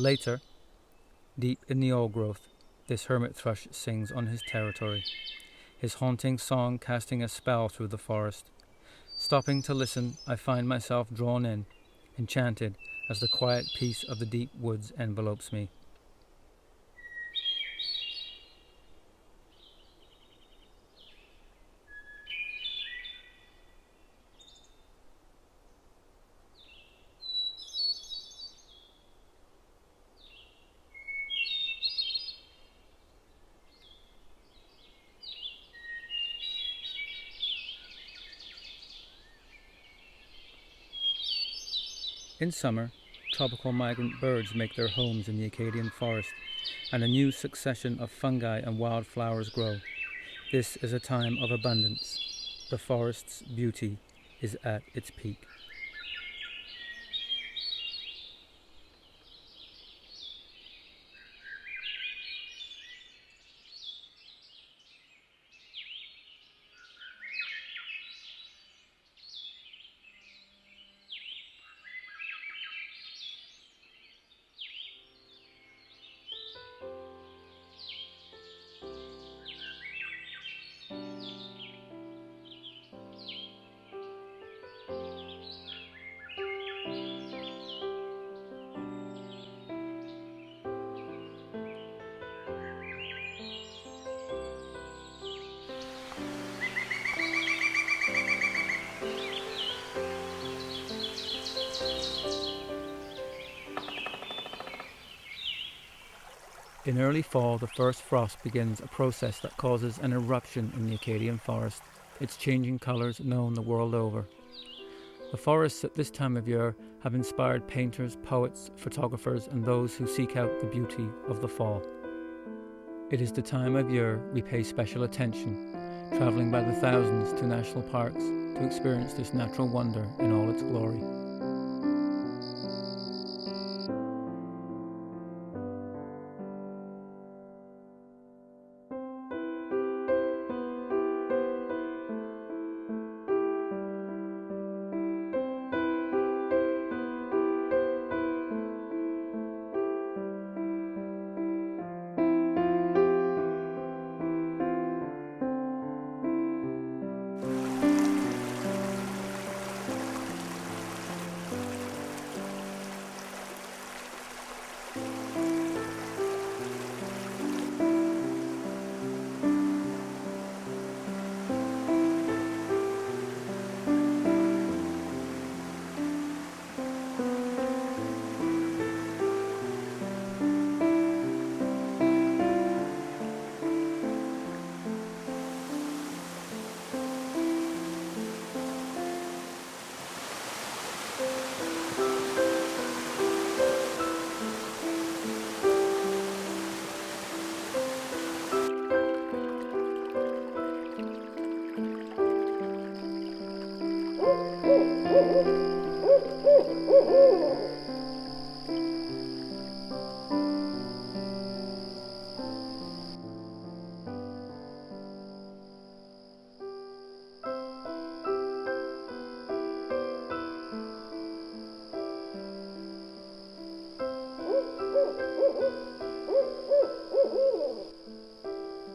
Later, deep in the old growth, this hermit thrush sings on his territory, his haunting song casting a spell through the forest. Stopping to listen, I find myself drawn in, enchanted as the quiet peace of the deep woods envelopes me. In summer, tropical migrant birds make their homes in the Acadian Forest, and a new succession of fungi and wildflowers grow. This is a time of abundance. The forest's beauty is at its peak. In early fall, the first frost begins a process that causes an eruption in the Acadian forest, its changing colours known the world over. The forests at this time of year have inspired painters, poets, photographers and those who seek out the beauty of the fall. It is the time of year we pay special attention, travelling by the thousands to national parks to experience this natural wonder in all its glory.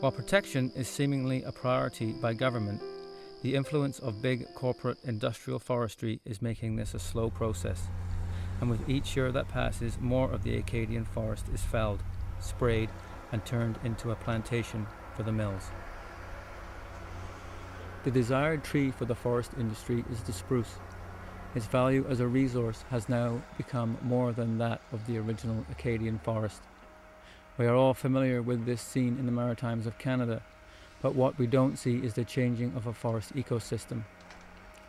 While protection is seemingly a priority by government, the influence of big corporate industrial forestry is making this a slow process, and with each year that passes, more of the Acadian forest is felled, sprayed, and turned into a plantation for the mills. The desired tree for the forest industry is the spruce. Its value as a resource has now become more than that of the original Acadian forest. We are all familiar with this scene in the Maritimes of Canada, but what we don't see is the changing of a forest ecosystem.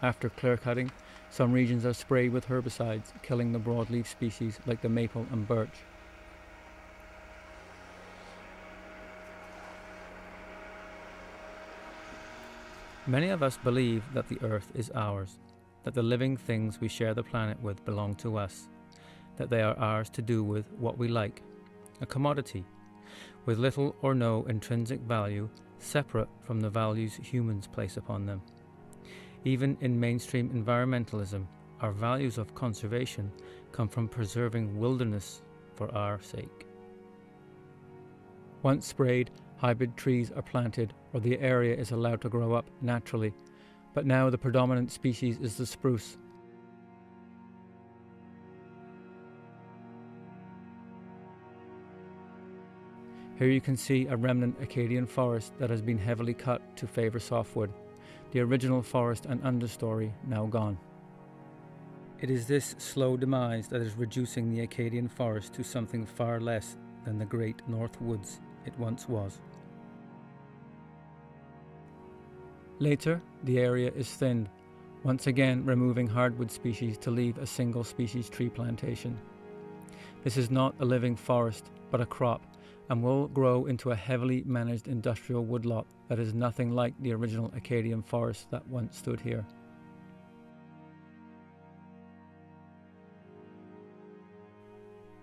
After clear cutting, some regions are sprayed with herbicides, killing the broadleaf species like the maple and birch. Many of us believe that the earth is ours, that the living things we share the planet with belong to us, that they are ours to do with what we like. A commodity, with little or no intrinsic value, separate from the values humans place upon them. Even in mainstream environmentalism, our values of conservation come from preserving wilderness for our sake. Once sprayed, hybrid trees are planted or the area is allowed to grow up naturally, but now the predominant species is the spruce. Here you can see a remnant Acadian forest that has been heavily cut to favour softwood, the original forest and understory now gone. It is this slow demise that is reducing the Acadian forest to something far less than the great North Woods it once was. Later, the area is thinned, once again removing hardwood species to leave a single species tree plantation. This is not a living forest, but a crop, and will grow into a heavily managed industrial woodlot that is nothing like the original Acadian forest that once stood here.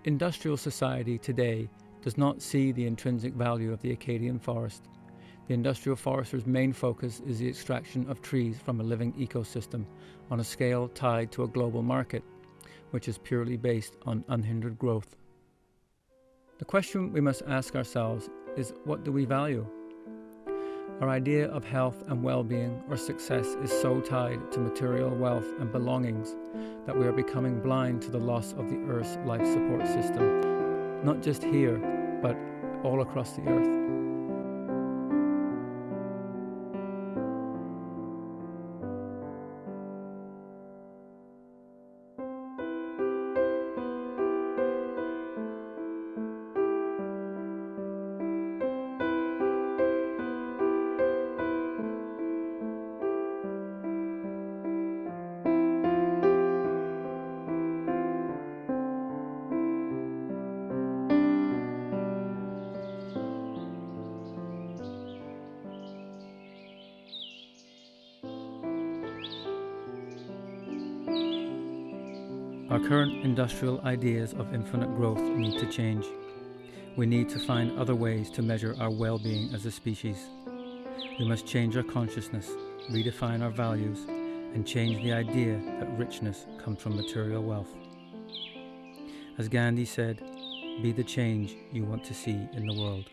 Industrial society today does not see the intrinsic value of the Acadian forest. The industrial forester's main focus is the extraction of trees from a living ecosystem on a scale tied to a global market, which is purely based on unhindered growth. The question we must ask ourselves is, what do we value? Our idea of health and well-being or success is so tied to material wealth and belongings that we are becoming blind to the loss of the Earth's life support system, not just here, but all across the Earth. Our current industrial ideas of infinite growth need to change. We need to find other ways to measure our well-being as a species. We must change our consciousness, redefine our values, and change the idea that richness comes from material wealth. As Gandhi said, be the change you want to see in the world.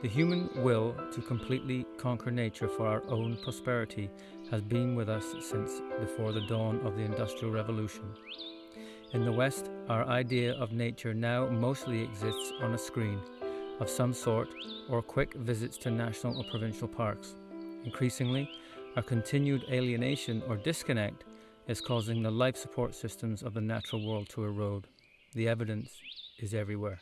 The human will to completely conquer nature for our own prosperity has been with us since before the dawn of the Industrial Revolution. In the West, our idea of nature now mostly exists on a screen of some sort or quick visits to national or provincial parks. Increasingly, our continued alienation or disconnect is causing the life support systems of the natural world to erode. The evidence is everywhere.